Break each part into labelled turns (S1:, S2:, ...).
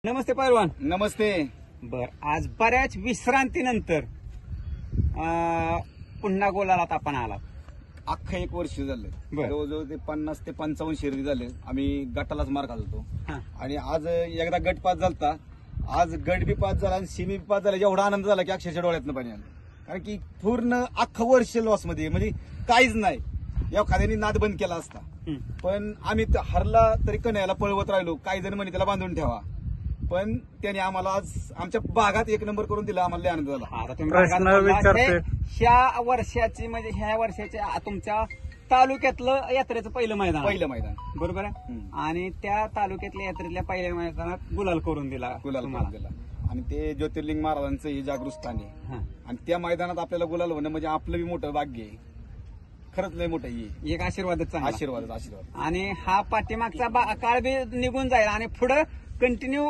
S1: नमस्ते पैलवान.
S2: नमस्ते.
S1: बर, आज बऱ्याच विश्रांतीनंतर पुन्हा गोलालात आपण आला.
S2: अख्खं 1 वर्ष झालं.
S1: बरं.
S2: जवळजवळ ते 50 ते 55 शर्यती झाले. आम्ही गटालाच मार खात होतो.
S1: हा.
S2: आणि आज एकदा गट पास झालता. आज गट बी पास झाला आणि सिमी बी पास झाला. एवढा आनंद झाला की अक्षरशः डोळ्यातनं पाणी आलं. कारण की पूर्ण अख्खं वर्ष लॉस मध्ये, म्हणजे काहीच नाही. एखाद्याने नाद बंद केला असता, पण आम्ही हरला तरी कन्हैयाला पळवत राहिलो. काही जण म्हणे त्याला बांधून ठेवा, पण त्याने आम्हाला आज आमच्या भागात 1 नंबर करून दिला. आम्हाला लय आनंद झाला.
S1: आता तुम्ही
S3: प्रश्न
S1: बघा,
S3: विचारते.
S1: ह्या वर्षाची म्हणजे ह्या वर्षाच्या तुमच्या तालुक्यातलं यात्रेचं पहिलं मैदान. बरोबर आहे. आणि त्या तालुक्यातल्या यात्रेतल्या पहिल्या मैदानात गुलाल करून दिला
S2: गुलाल
S1: तुम्हाला.
S2: करून दिला. आणि ते ज्योतिर्लिंग महाराजांचं हे जागृत स्थान आहे.
S1: हा.
S2: आणि त्या मैदानात आपल्याला गुलाल होणं म्हणजे आपलं बी मोठं भाग्य आहे. खरंच लय मोठं आहे.
S1: एक आशीर्वादच चांगला.
S2: आशीर्वाद.
S1: आणि हा पाठीमागचा काळ बी निघून जाईल आणि पुढे कंटिन्यू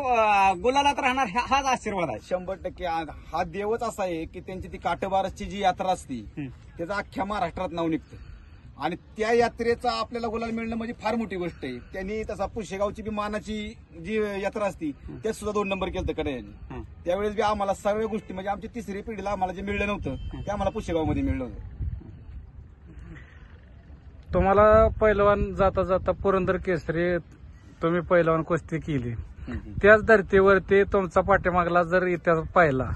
S1: गुलालात राहणार हाच आशीर्वाद आहे.
S2: 100% हा देवच असा आहे की त्यांची ती काटबारसची जी यात्रा असती त्याचं अख्ख्या महाराष्ट्रात नाव निघतं. आणि त्या यात्रेचा आपल्याला गुलाल मिळणं म्हणजे फार मोठी गोष्ट आहे. त्यांनी तसा पुशेगावची बी मानाची जी यात्रा असती त्यात सुद्धा 2 नंबर केलं कन्हैयाने. त्यावेळेस बी आम्हाला सगळ्या गोष्टी, म्हणजे आमच्या 3री पिढीला आम्हाला जे मिळलं नव्हतं ते आम्हाला पुशेगावमध्ये मिळलं होतं.
S3: तुम्हाला पैलवान जाता जाता पुरंदर केसरी तुम्ही पैलवान कुस्ती केली. त्याच धर्तीवरती तुमचा पाठीमागला जर इतिहास पाहिला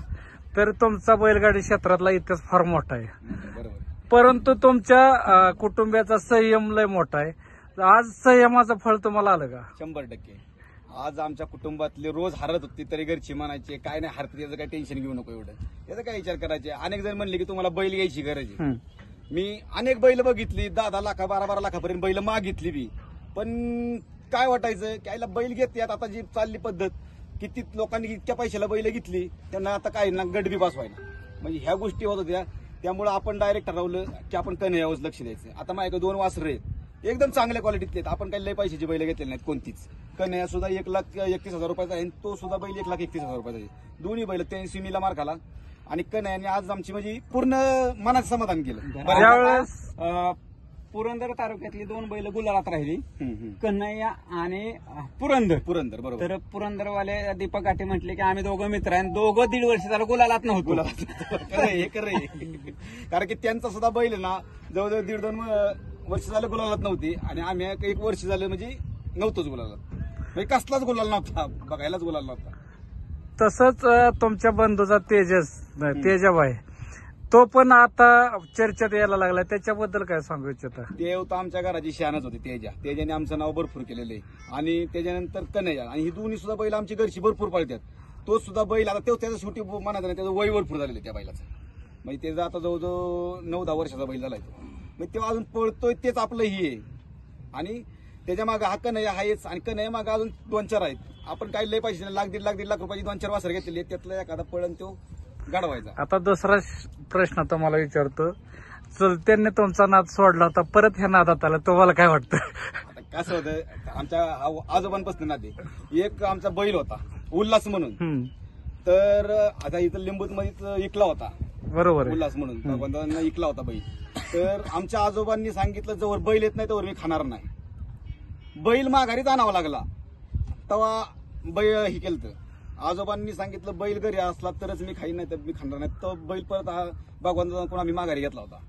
S3: तर तुमचा बैलगाडी क्षेत्रातला इतिहास फार मोठा आहे.
S2: बरोबर.
S3: परंतु तुमच्या कुटुंबियाचा संयम लय मोठा आहे. आज संयमाचं फळ तुम्हाला आलं का?
S2: 100%. आज आमच्या कुटुंबातले रोज हरत होती तरी घरची म्हणायचे काय नाही हरत, त्याचं काही टेन्शन घेऊ नको एवढं, याचा काय विचार करायचे. अनेक जण म्हणले की तुम्हाला बैल घ्यायची गरज आहे. मी अनेक बैल बघितली, 10 लाख 12 लाखापर्यंत बैल मागितली बी, पण काय वाटायचं की आईला बैल घेते. आता जी चालली पद्धत, किती लोकांनी इतक्या पैशाला बैल घेतली त्यांना आता काय ना गट बी पास व्हायला, म्हणजे ह्या गोष्टी होत होत्या. त्यामुळे आपण डायरेक्ट ठरवलं की आपण कन्हैयावर लक्ष द्यायचं. आता माझ्याकडे 2 वासरं आहेत, एकदम चांगल्या क्वालिटीतले आहेत. आपण काही लय पैशाची बैल घेतलेली नाहीत कोणतीच. कन्हैया सुद्धा 1,31,000 रुपयाचा आहे, तो सुद्धा बैल 1,31,000 रुपयाचा आहे. दोन्ही बैल ते सिमीला मार खाला आणि कन्हैयाने आज आमची म्हणजे पूर्ण मनाचं समाधान केलं.
S3: ज्यावेळेस
S1: पुरंदर तालुक्यातली 2 बैल गुलालात राहिली, कन्हैया आणि पुरंदर.
S2: बरोबर.
S1: तर पुरंदरवाले दीपक गाठे म्हटले की आम्ही दोघं मित्र आहे, दोघं 1.5 वर्ष झालं गुलालात नव्हतो.
S2: हे कारण की त्यांचा सुद्धा बैल ना जवळजवळ 1.5-2 वर्ष झालं गुलालात नव्हती आणि आम्ही 1 वर्ष झालं म्हणजे नव्हतोच गुलालात, म्हणजे कसलाच गुलाल नव्हता, बघायलाच गुलाल नव्हता.
S3: तसंच तुमच्या बंधूचा तेजाबाई तो पण आता चर्चेत यायला लागला, त्याच्याबद्दल काय सांगू इच्छिता?
S2: देव तर आमच्या घराची शानच होती. तेजाने आमचं नाव भरपूर केलेलं आहे. आणि त्याच्यानंतर कन्हैया, आणि ही दोन्ही सुद्धा बैल आमची घरची भरपूर पळतात. तो सुद्धा बैल आता त्याचं शेवटी म्हणायचं नाही, त्याचं वय भरपूर झालेलं आहे त्या बैलाचं, म्हणजे त्याचा आता जवळजवळ 9-10 वर्षाचा बैल झालाय तो, म्हणजे तेव्हा अजून पळतोय तेच आपलं ही आहे. आणि त्याच्या मागे हा कन्हैया आहेच, आणि कन्हैया मागे अजून 2-4 आहेत. आपण काही लय पैसे 1,00,000-1.5 लाख रुपयाची 2-4 वासर घेतलेली आहेत, त्यातला एखादा पळण तो गाडवायचा.
S3: आता दुसरा प्रश्न तुम्हाला विचारतो. चलत्यांनी तुमचा नाद सोडला होता, परत ह्या नादात आला, तुम्हाला काय वाटतं?
S2: आता कसं होतं, आमच्या आजोबांपासून नादे. एक आमचा बैल होता उल्हास म्हणून, तर आता इथं लिंबूत मध्ये इकला होता.
S3: बरोबर आहे.
S2: उल्हास म्हणून भगवंतांना इकला होता बैल. तर आमच्या आजोबांनी सांगितलं जवळ बैल येत नाही तोवर मी खाणार नाही. बैल माघारीच आणावा लागला, तेव्हा बैल हे केलं. आजोबांनी सांगितलं बैल घरी असला तरच मी खाईन, नाही तर मी खाणार नाही. तो बैल परत भगवंताकडून आम्ही माघारी घेतला होता,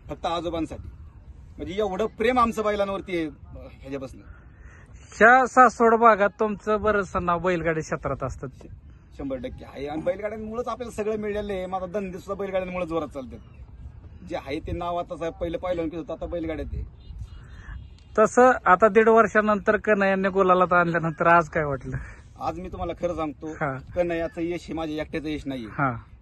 S2: फक्त आजोबांसाठी. म्हणजे एवढं प्रेम आमचं बैलांवरती आहे ह्याच्यापासून.
S3: ह्या सासवड भागात तुमचं बरंचसं नाव बैलगाडी क्षेत्रात असतात.
S2: 100% आहे. आणि बैलगाड्यांमुळेच आपल्याला सगळं मिळालं आहे. माझा धंदे सुद्धा बैलगाड्यांमुळे जोरात चालतात. जे आहे ते नाव आता पहिलं होतं, आता बैलगाड्यात आहे.
S3: तसं आता 1.5 वर्षानंतर कन्हैयाने गुलालात आणल्यानंतर आज काय वाटलं?
S2: आज मी तुम्हाला खरं सांगतो, कन्हैयाचं यश हे माझ्या एकट्याचं यश नाही.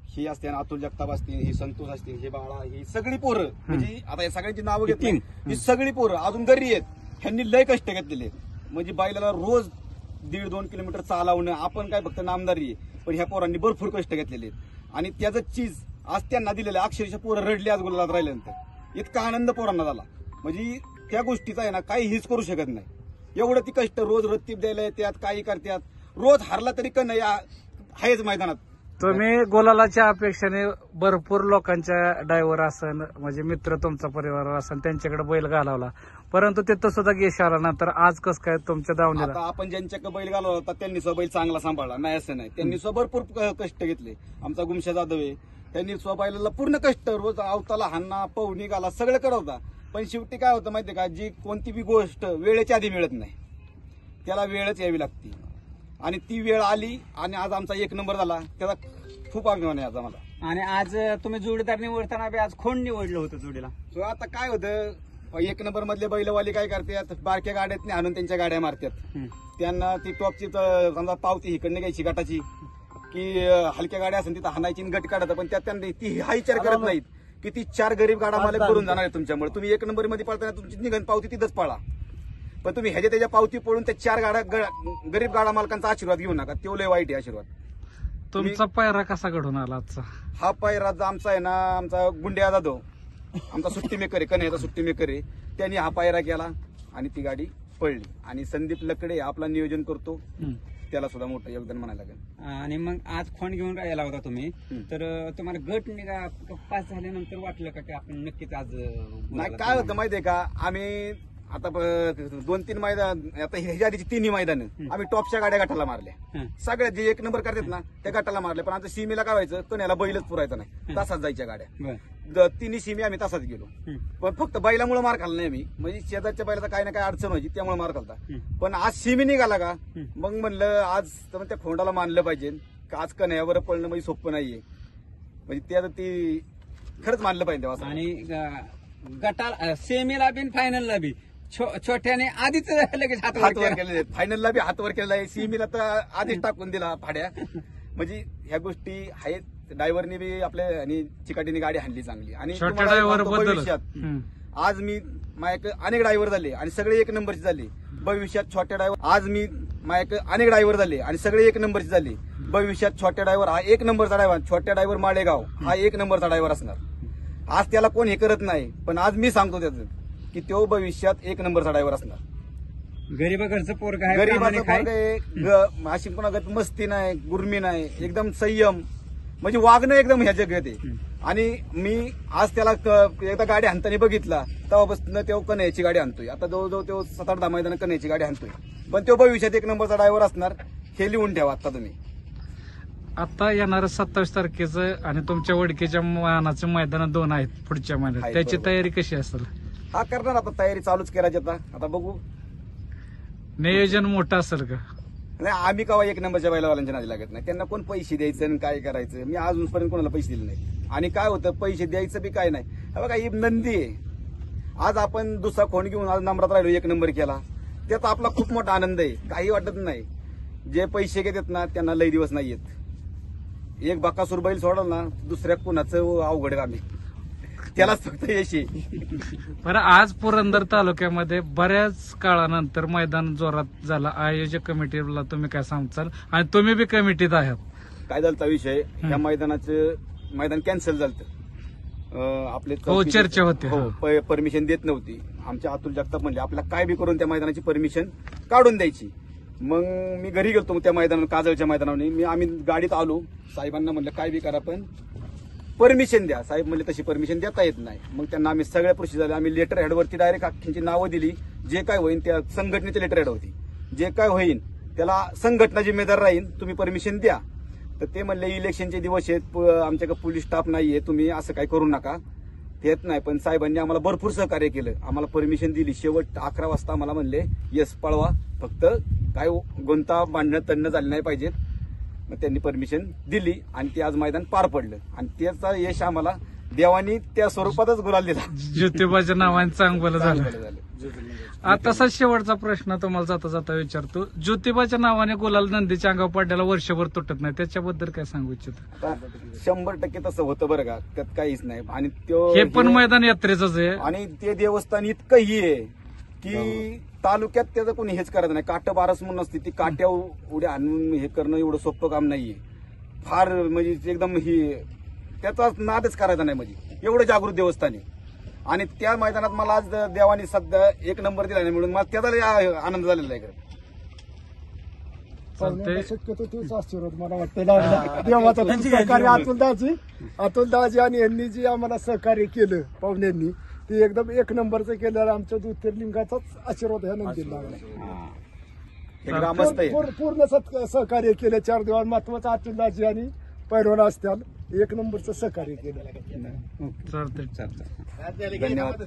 S2: ही असते, अतुल जगताप असतील, ही संतोष असतील, हे बाळा, ही सगळी पोरं, म्हणजे आता या सगळ्यांची नावं घेतली, ही सगळी पोरं अजून घरी आहेत. ह्यांनी लय कष्ट घेतलेले, म्हणजे बैलाला रोज 1.5-2 किलोमीटर चालवणं. आपण काय फक्त नामदारी आहे, पण ह्या पोरांनी भरपूर कष्ट घेतलेले आहेत. आणि त्याचं चीज आज त्यांना दिलेलं आहे. अक्षरशः पोरं रडली आज गुलालात राहिल्यानंतर. इतका आनंद पोरांना झाला, म्हणजे त्या गोष्टीचा आहे ना काही हीच करू शकत नाही. एवढं ती कष्ट रोज रत्तीप द्यायला येतात, काही करतात. रोज हारला तरी कन्हैया आहेच मैदानात,
S3: तुम्ही गुलालाच्या अपेक्षेने भरपूर लोकांच्या ड्रायव्हर असन म्हणजे मित्र तुमचा परिवार असन त्यांच्याकडे बैल घालवला, परंतु तिथं सुद्धा यश आला नंतर आज कसं काय तुमच्या दावणीला?
S2: आता आपण ज्यांच्याकडे बैल घालवला होता त्यांनी बैल चांगला सांभाळला नाही असं नाही, त्यांनी भरपूर कष्ट घेतले. आमचा गुमशा जाधव आहे, त्यांनी बैलाला पूर्ण कष्ट रोज अवताला हाणा पवनी घाला सगळं करवता. पण शेवटी काय होतं माहितीये का, जी कोणती बी गोष्ट वेळेच्या आधी मिळत नाही, त्याला वेळच यावी लागते. आणि ती वेळ आली आणि आज आमचा 1 नंबर झाला, त्याचा खूप अभिमान आहे आज आम्हाला.
S1: आणि आज तुम्ही जोडीदार निवडताना बी आज खोंड निवडलं होतं जोडीला.
S2: So आता काय होतं, 1 नंबर मधले बैलवाले काय करतात, बारक्या गाड्यात आणून त्यांच्या गाड्या मारतात. त्यांना ती टॉपची समजा पावती इकडनं घ्यायची गटाची, की हलक्या गाड्या असेल तिथं हाणायची गट काढत. पण त्यात त्यांनी ती हा विचार करत नाहीत की ती 4 गरीब गाडा मालक करून जाणार आहे तुमच्यामुळे. तुम्ही 1 नंबर मध्ये पळताना तुमची निघण पावती तिथंच पळा, पण तुम्ही ह्याच्या त्याच्या पावती पळून त्या 4 गाड्या गरीब गाडा मालकांचा आशीर्वाद घेऊ नका, तो लय वाईट आहे आशीर्वाद.
S3: तुमचा पायरा कसा घडून आला आजचा?
S2: हा पायरा आमचा आहे ना, आमचा गुंड्या जाधव आमचा सुट्टी मेकर आहे, कन्हैयाचा सुट्टी मेकर आहे, त्यांनी हा पायरा केला आणि ती गाडी पळली. आणि संदीप लकडे आपला नियोजन करतो, त्याला सुद्धा मोठं योगदान म्हणायला लागेल.
S1: आणि मग आज खोंड घेऊन राहिला होता तुम्ही, तर तुम्हाला गट निघा पास झाल्यानंतर वाटलं का की आपण नक्कीच आज
S2: नाही काय होतं माहितीये का, आम्ही आता 2-3 मैदान, आता ह्याच्या आधीची 3 मैदान आम्ही टॉपच्या गाड्या गटाला मारल्या, सगळ्या जे 1 नंबर करतात ना त्या गटाला मारले. पण आता सीमेला काय व्हायचं, कण्याला बैलच पुरायचा नाही, तासात जायच्या गाड्या. 3 सीमी आम्ही तासात गेलो, पण फक्त बैलामुळे मार खाल्ला नाही आम्ही, म्हणजे शेजारच्या बैलाचा काही ना काही अडचण व्हायची त्यामुळे मार खालता. पण आज सीमी निघाला का, मग म्हणलं आज त्या खोंडाला मानलं पाहिजे, आज कन्हैयावर पळणं म्हणजे सोपं नाहीये, म्हणजे ते आता ती खरंच मानलं पाहिजे तेव्हा.
S1: आणि गटाला सेमीला बी फायनलला बी छोट्याने आधीच लगेच
S2: हातवर केलेले, फायनलला बी हातवर केलेला आहे, सीमीला तर आधीच टाकून दिला फाड्या. म्हणजे ह्या गोष्टी आहेत. ड्रायव्हरनी बी आपल्या आणि चिकाटीने गाडी हाणली चांगली. आणि भविष्यात आज मी माझ्याकडे अनेक ड्रायव्हर झाले आणि सगळे 1 नंबरचे झाले. भविष्यात छोट्या ड्रायव्हर आज मी माझ्याकडे अनेक ड्रायव्हर झाले आणि सगळे 1 नंबरचे झाले. भविष्यात छोट्या ड्रायव्हर हा 1 नंबरचा ड्रायव्हर, छोट्या ड्रायव्हर माळेगाव हा 1 नंबरचा ड्रायव्हर असणार. आज त्याला कोण हे करत नाही, पण आज मी सांगतो त्याचं की तो भविष्यात 1 नंबरचा ड्रायव्हर असणार.
S1: गरीब घरचं पोरग आहे,
S2: गरीबाचं पोरग आहे, अशी कोणागत मस्ती नाही, गुरमी नाही, एकदम संयम, म्हणजे वागणं एकदम ह्या जगात आहे. आणि मी आज त्याला एकदा गाडी हाणताना बघितला तेव्हापासून तेव्हा कन्हैयाची गाडी आणतोय. आता जवळजवळ तो 7-8 मैदान कन्हैयाची गाडी आणतोय, पण तो भविष्यात 1 नंबरचा ड्रायव्हर असणार, हे लिहून ठेवा आता तुम्ही.
S3: आता येणारं 27 तारखेचं आणि तुमच्या वडकीच्या मानाचं मैदान 2 आहेत पुढच्या महिन्यात, त्याची तयारी कशी असेल?
S2: हा करणार आता, तयारी चालूच करायची आता बघू.
S3: नियोजन मोठं असेल का?
S2: नाही आम्ही केव्हा 1 नंबरच्या बैलावाल्यांच्या नादी लागत नाही, त्यांना कोण पैसे द्यायचं आणि काय करायचं. मी अजूनपर्यंत कोणाला पैसे दिले नाही. आणि काय होतं, पैसे द्यायचं बी काय नाही. बघा ही नंदी आहे, आज आपण दुसरा खोंड घेऊन आज नंबरात राहिलो, 1 नंबर केला, त्यात आपला खूप मोठा आनंद आहे, काही वाटत नाही. जे पैसे घेतात ना त्यांना लई दिवस नाही येत. एक बकासूर बैल सोडल ना, दुसऱ्या कुणाचं अवघड काम आहे, त्यालाच फक्त यश आहे.
S3: बरं, आज पुरंदर तालुक्यामध्ये बऱ्याच काळानंतर मैदान जोरात झालं. आयोजक कमिटीला तुम्ही काय सांगताल आणि तुम्ही बी कमिटीत आहात?
S2: काय झालता विषय, या मैदान कॅन्सल झालं. आपले
S3: चर्चा होते,
S2: हो, परमिशन देत नव्हती. आमच्या अतुल जगताप म्हणले आपल्याला काय बी करून त्या मैदानाची परमिशन काढून द्यायची. मग मी घरी गेलो त्या मैदानावर, काजळच्या मैदानावर. आम्ही गाडीत आलो, साहेबांना म्हणलं काय बी करा पण परमिशन द्या. साहेब म्हणले तशी परमिशन देता येत नाही. मग त्यांना आम्ही सगळ्या प्रोसेस झाल्या, आम्ही लेटर हेडवरती डायरेक्ट अख्ख्यांची नावं दिली, जे काय होईल त्या संघटनेच्या लेटर हेड होती, जे काय होईल त्याला संघटना जिम्मेदार राहील, तुम्ही परमिशन द्या. तर ते म्हणले इलेक्शनचे दिवस आहेत, आमच्याकडे पोलीस स्टाफ नाहीये, तुम्ही असं काही करू नका. येत नाही. पण साहेबांनी आम्हाला भरपूर सहकार्य केलं, आम्हाला परमिशन दिली. शेवट 11 वाजता आम्हाला म्हणले यस पळवा, फक्त काय गोंता भांडणं तणणं झाले नाही पाहिजेत. मग त्यांनी परमिशन दिली आणि ते आज मैदान पार पडलं आणि त्याचा यश आम्हाला देवानी त्या स्वरूपातच गुलाल दिला.
S3: ज्योतिबाच्या नावाने चांगलं झालं. आता शेवटचा प्रश्न तुम्हाला जाता जाता विचारतो, ज्योतिबाच्या नावाने गुलाल नंदीच्या अंगावर पडल्याला वर्षभर तुटत नाही, त्याच्याबद्दल काय सांगू इच्छितो?
S2: 100% तसं होतं बरं का, त्यात काहीच नाही. आणि
S3: हे पण मैदान यात्रेचंच आहे
S2: आणि ते देवस्थान इतकं ही आहे की तालुक्यात त्याचं कोणी हेच करत नाही. काट बारस म्हणून असते, ती काट्या उड्या आणून हे करणं एवढं सोपं काम नाहीये. फार म्हणजे एकदम ही त्याचा नादच करायचा नाही, म्हणजे एवढं जागृत देवस्थान आहे. आणि त्या मैदानात मला आज देवानी सध्या 1 नंबर दिला नाही म्हणून मला त्याचा आनंद झालेला आहे.
S4: पाहुण्यांना शक्यतो तेच आशीर्वाद मला वाटतं लागला देवाचा सहकार्य अतुलदाजी आणि यांनी जे आम्हाला सहकार्य केलं पाहुण्यांनी ते एकदम एक नंबरचं केलं. आमच्या ज्योतिर्लिंगाचाच आशीर्वाद ह्या नंदीला लागला.
S2: हे ग्रामस्थ आहे.
S4: पूर्ण सहकार्य केलं. 4 दिवस महत्वाचं अतुलदाजी आणि पैलवान असत्याल एक नंबरचं सहकार्य केलं.
S3: चालतंय.
S1: चालतं.
S2: धन्यवाद.